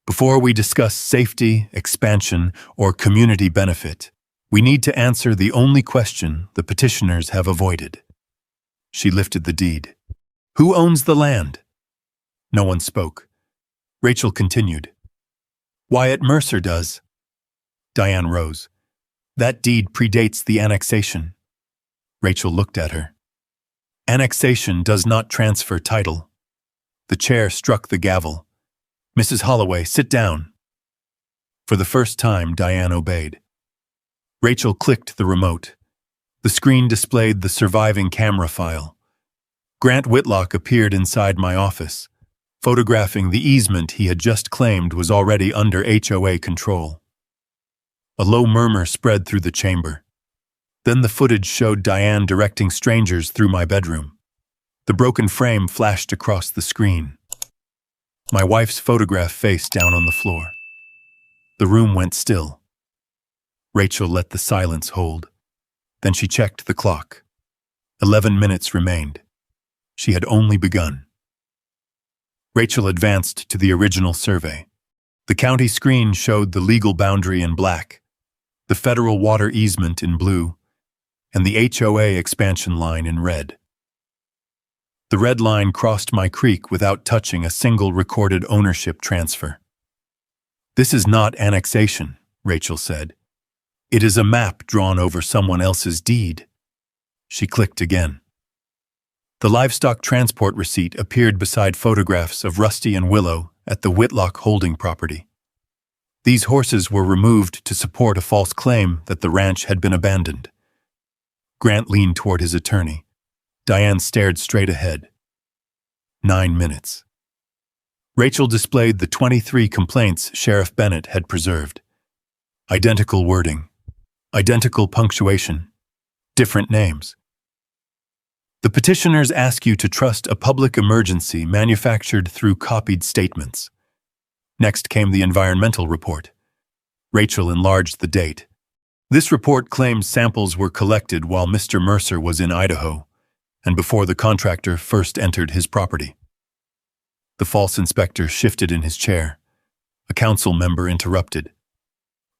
"Before we discuss safety, expansion, or community benefit, we need to answer the only question the petitioners have avoided." She lifted the deed. "Who owns the land?" No one spoke. Rachel continued. "Wyatt Mercer does." Diane rose. "That deed predates the annexation." Rachel looked at her. "Annexation does not transfer title." The chair struck the gavel. "Mrs. Holloway, sit down." For the first time, Diane obeyed. Rachel clicked the remote. The screen displayed the surviving camera file. Grant Whitlock appeared inside my office, photographing the easement he had just claimed was already under HOA control. A low murmur spread through the chamber. Then the footage showed Diane directing strangers through my bedroom. The broken frame flashed across the screen. My wife's photograph face down on the floor. The room went still. Rachel let the silence hold. Then she checked the clock. 11 minutes remained. She had only begun. Rachel advanced to the original survey. The county screen showed the legal boundary in black, the federal water easement in blue, and the HOA expansion line in red. The red line crossed my creek without touching a single recorded ownership transfer. "This is not annexation," Rachel said. "It is a map drawn over someone else's deed." She clicked again. The livestock transport receipt appeared beside photographs of Rusty and Willow at the Whitlock holding property. These horses were removed to support a false claim that the ranch had been abandoned. Grant leaned toward his attorney. Diane stared straight ahead. 9 minutes. Rachel displayed the 23 complaints Sheriff Bennett had preserved. Identical wording, identical punctuation, different names. The petitioners ask you to trust a public emergency manufactured through copied statements. Next came the environmental report. Rachel enlarged the date. This report claims samples were collected while Mr. Mercer was in Idaho, and before the contractor first entered his property. The false inspector shifted in his chair. A council member interrupted.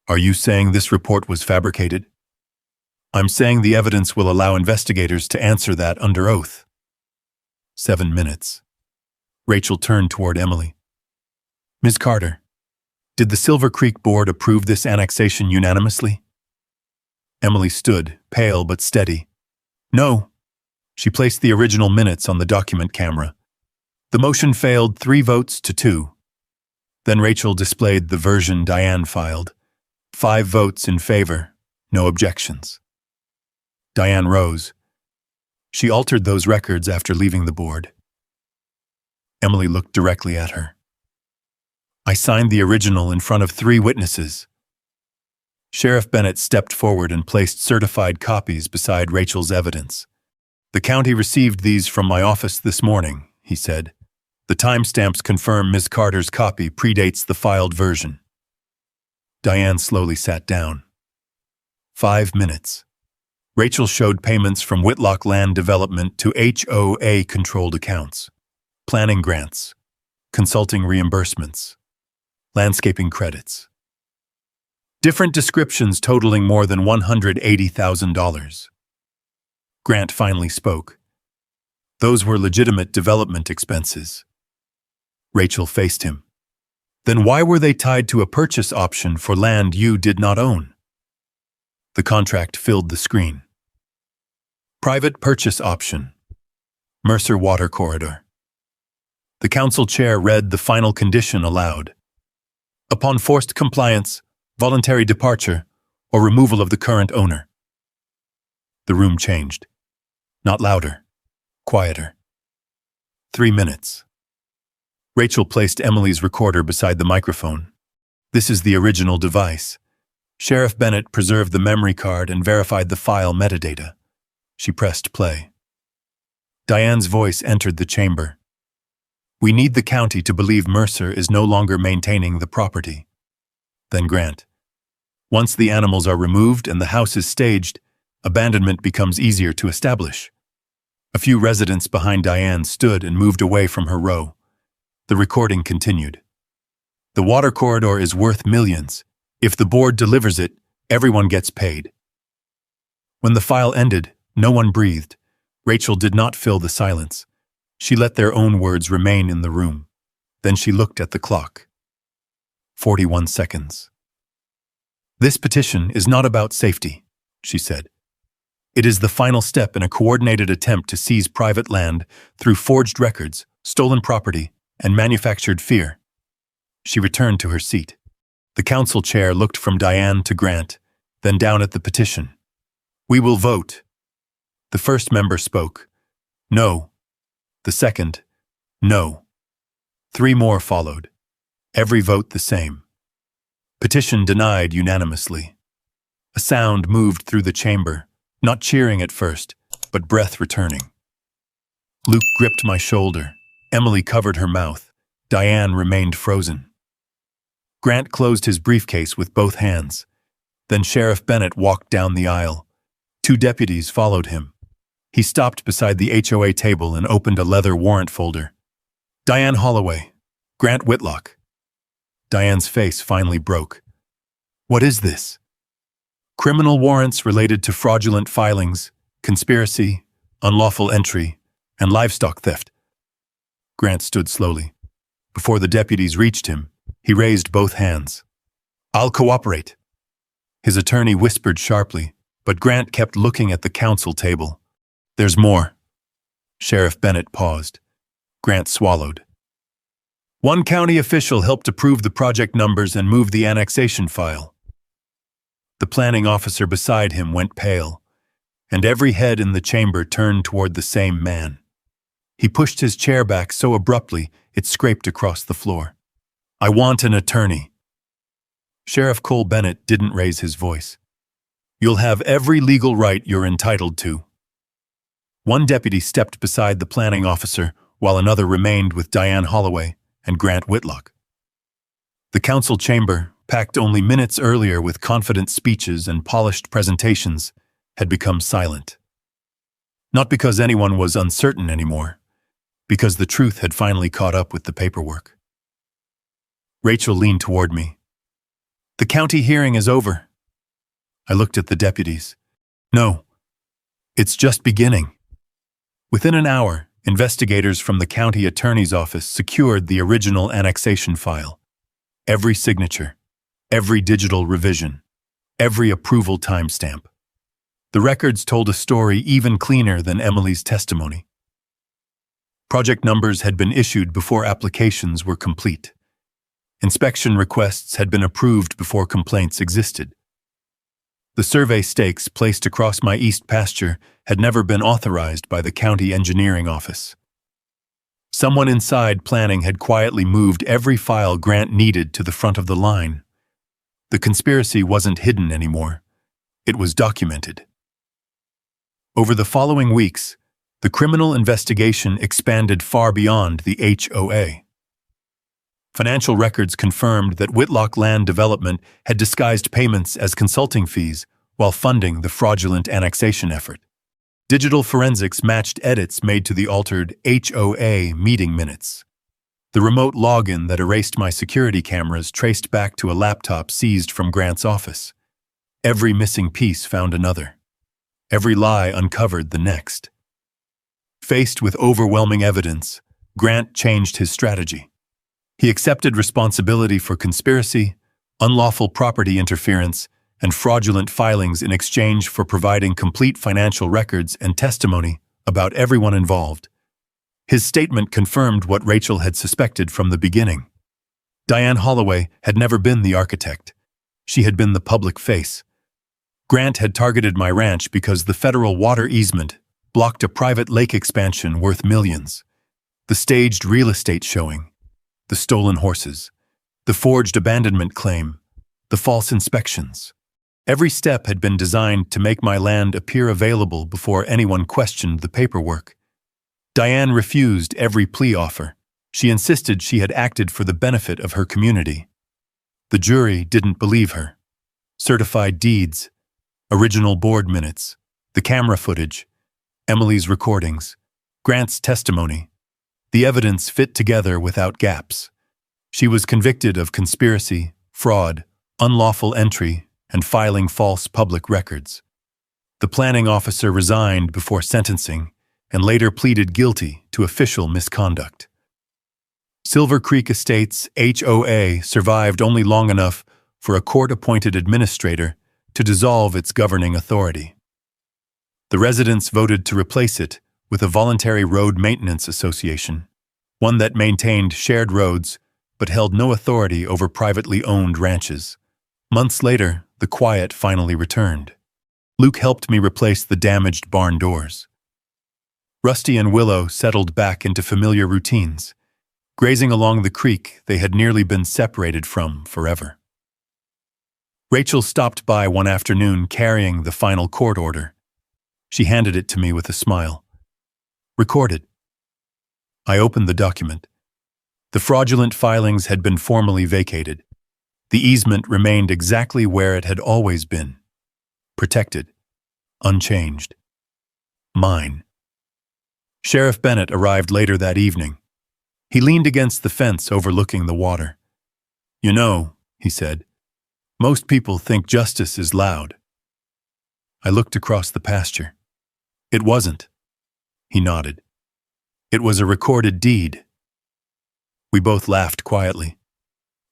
"Are you saying this report was fabricated?" "I'm saying the evidence will allow investigators to answer that under oath." 7 minutes. Rachel turned toward Emily. "Ms. Carter, did the Silver Creek Board approve this annexation unanimously?" Emily stood, pale but steady. "No." She placed the original minutes on the document camera. The motion failed 3 votes to 2. Then Rachel displayed the version Diane filed. 5 votes in favor, no objections. Diane rose. She altered those records after leaving the board. Emily looked directly at her. "I signed the original in front of 3 witnesses." Sheriff Bennett stepped forward and placed certified copies beside Rachel's evidence. "The county received these from my office this morning," he said. "The timestamps confirm Ms. Carter's copy predates the filed version." Diane slowly sat down. 5 minutes. Rachel showed payments from Whitlock Land Development to HOA-controlled accounts, planning grants, consulting reimbursements, landscaping credits. Different descriptions totaling more than $180,000. Grant finally spoke. "Those were legitimate development expenses." Rachel faced him. "Then why were they tied to a purchase option for land you did not own?" The contract filled the screen. Private purchase option. Mercer Water Corridor. The council chair read the final condition aloud. "Upon forced compliance, voluntary departure, or removal of the current owner." The room changed. Not louder, quieter. 3 minutes. Rachel placed Emily's recorder beside the microphone. "This is the original device. Sheriff Bennett preserved the memory card and verified the file metadata." She pressed play. Diane's voice entered the chamber. "We need the county to believe Mercer is no longer maintaining the property." Then Grant. "Once the animals are removed and the house is staged, abandonment becomes easier to establish." A few residents behind Diane stood and moved away from her row. The recording continued. "The water corridor is worth millions. If the board delivers it, everyone gets paid." When the file ended, no one breathed. Rachel did not fill the silence. She let their own words remain in the room. Then she looked at the clock. 41 seconds. "This petition is not about safety," she said. "It is the final step in a coordinated attempt to seize private land through forged records, stolen property, and manufactured fear." She returned to her seat. The council chair looked from Diane to Grant, then down at the petition. "We will vote." The first member spoke. "No." The second, "No." 3 more followed. Every vote the same. Petition denied unanimously. A sound moved through the chamber, not cheering at first, but breath returning. Luke gripped my shoulder. Emily covered her mouth. Diane remained frozen. Grant closed his briefcase with both hands. Then Sheriff Bennett walked down the aisle. 2 deputies followed him. He stopped beside the HOA table and opened a leather warrant folder. Diane Holloway, Grant Whitlock. Diane's face finally broke. What is this? Criminal warrants related to fraudulent filings, conspiracy, unlawful entry, and livestock theft. Grant stood slowly. Before the deputies reached him, he raised both hands. I'll cooperate. His attorney whispered sharply, but Grant kept looking at the counsel table. There's more. Sheriff Bennett paused. Grant swallowed. One county official helped approve the project numbers and move the annexation file. The planning officer beside him went pale, and every head in the chamber turned toward the same man. He pushed his chair back so abruptly it scraped across the floor. I want an attorney. Sheriff Cole Bennett didn't raise his voice. You'll have every legal right you're entitled to. One deputy stepped beside the planning officer, while another remained with Diane Holloway and Grant Whitlock. The council chamber, packed only minutes earlier with confident speeches and polished presentations, had become silent. Not because anyone was uncertain anymore, because the truth had finally caught up with the paperwork. Rachel leaned toward me. The county hearing is over. I looked at the deputies. No, it's just beginning. Within an hour, investigators from the county attorney's office secured the original annexation file. Every signature, every digital revision, every approval timestamp. The records told a story even cleaner than Emily's testimony. Project numbers had been issued before applications were complete. Inspection requests had been approved before complaints existed. The survey stakes placed across my east pasture had never been authorized by the county engineering office. Someone inside planning had quietly moved every file Grant needed to the front of the line. The conspiracy wasn't hidden anymore. It was documented. Over the following weeks, the criminal investigation expanded far beyond the HOA. Financial records confirmed that Whitlock Land Development had disguised payments as consulting fees while funding the fraudulent annexation effort. Digital forensics matched edits made to the altered HOA meeting minutes. The remote login that erased my security cameras traced back to a laptop seized from Grant's office. Every missing piece found another. Every lie uncovered the next. Faced with overwhelming evidence, Grant changed his strategy. He accepted responsibility for conspiracy, unlawful property interference, and fraudulent filings in exchange for providing complete financial records and testimony about everyone involved. His statement confirmed what Rachel had suspected from the beginning. Diane Holloway had never been the architect. She had been the public face. Grant had targeted my ranch because the federal water easement blocked a private lake expansion worth millions. The staged real estate showing, the stolen horses, the forged abandonment claim, the false inspections. Every step had been designed to make my land appear available before anyone questioned the paperwork. Diane refused every plea offer. She insisted she had acted for the benefit of her community. The jury didn't believe her. Certified deeds, original board minutes, the camera footage, Emily's recordings, Grant's testimony. The evidence fit together without gaps. She was convicted of conspiracy, fraud, unlawful entry, and filing false public records. The planning officer resigned before sentencing and later pleaded guilty to official misconduct. Silver Creek Estates HOA survived only long enough for a court-appointed administrator to dissolve its governing authority. The residents voted to replace it with a voluntary road maintenance association, one that maintained shared roads but held no authority over privately owned ranches. Months later, the quiet finally returned. Luke helped me replace the damaged barn doors. Rusty and Willow settled back into familiar routines, grazing along the creek they had nearly been separated from forever. Rachel stopped by one afternoon carrying the final court order. She handed it to me with a smile. Recorded. I opened the document. The fraudulent filings had been formally vacated. The easement remained exactly where it had always been. Protected. Unchanged. Mine. Sheriff Bennett arrived later that evening. He leaned against the fence overlooking the water. "You know," he said, "most people think justice is loud." I looked across the pasture. "It wasn't." He nodded. "It was a recorded deed." We both laughed quietly.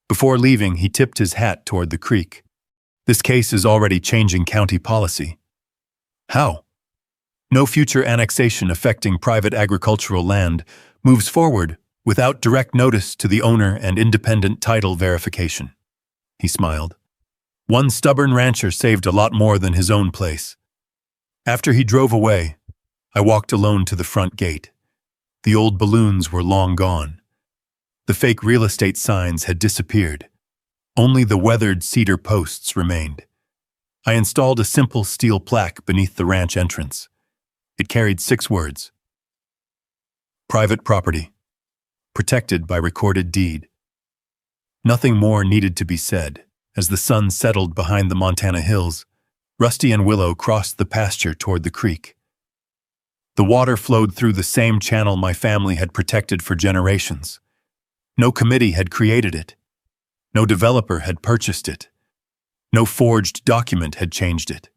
Before leaving, he tipped his hat toward the creek. "This case is already changing county policy." "How?" "No future annexation affecting private agricultural land moves forward without direct notice to the owner and independent title verification." He smiled. "One stubborn rancher saved a lot more than his own place." After he drove away, I walked alone to the front gate. The old balloons were long gone. The fake real estate signs had disappeared. Only the weathered cedar posts remained. I installed a simple steel plaque beneath the ranch entrance. It carried 6 words. Private property. Protected by recorded deed. Nothing more needed to be said. As the sun settled behind the Montana hills, Rusty and Willow crossed the pasture toward the creek. The water flowed through the same channel my family had protected for generations. No committee had created it. No developer had purchased it. No forged document had changed it.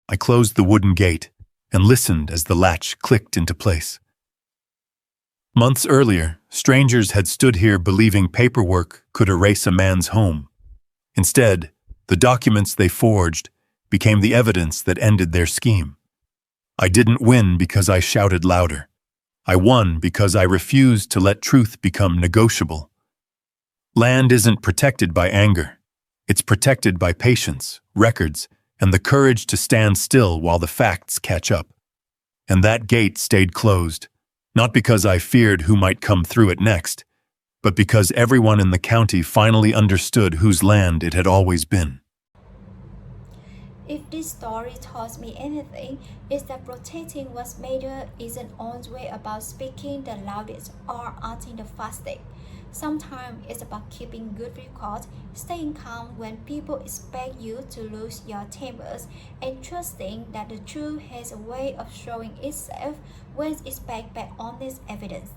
I closed the wooden gate and listened as the latch clicked into place. Months earlier, strangers had stood here believing paperwork could erase a man's home. Instead, the documents they forged became the evidence that ended their scheme. I didn't win because I shouted louder. I won because I refused to let truth become negotiable. Land isn't protected by anger. It's protected by patience, records, and the courage to stand still while the facts catch up. And that gate stayed closed, not because I feared who might come through it next, but because everyone in the county finally understood whose land it had always been. If this story taught me anything, it's that protecting what's matter isn't always about speaking the loudest or acting the fastest. Sometimes it's about keeping good records, staying calm when people expect you to lose your tempers, and trusting that the truth has a way of showing itself when it's backed by honest evidence.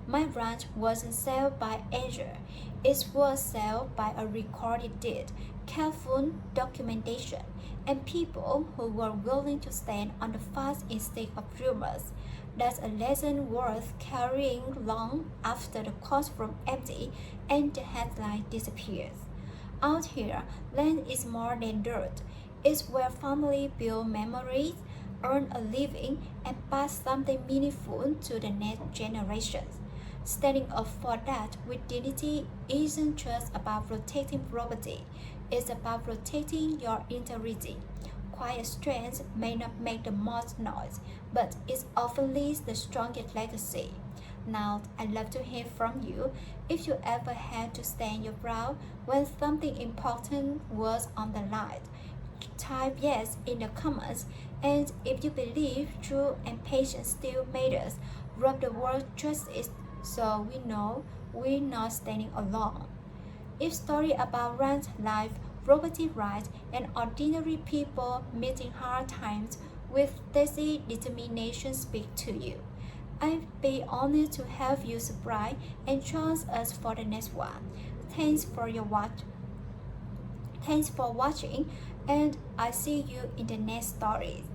My ranch wasn't sold by anger. It was sold by a recorded deed, careful documentation, and people who were willing to stand on the facts instead of rumors. That's a lesson worth carrying long after the courtroom empty and the headline disappears. Out here, land is more than dirt. It's where families build memories, earn a living, and pass something meaningful to the next generations. Standing up for that with dignity isn't just about protecting property, it's about protecting your integrity. Quiet strength may not make the most noise, but it often leaves the strongest legacy. Now, I'd love to hear from you. If you ever had to stand your ground when something important was on the line, type yes in the comments. And if you believe truth and patience still matters, rub the word justice so we know we're not standing alone. If story about rent life, property rights, and ordinary people meeting hard times with steady determination speak to you, I'd be honored to have you subscribe and join us for the next one. Thanks for your watch. Thanks for watching, and I see you in the next stories.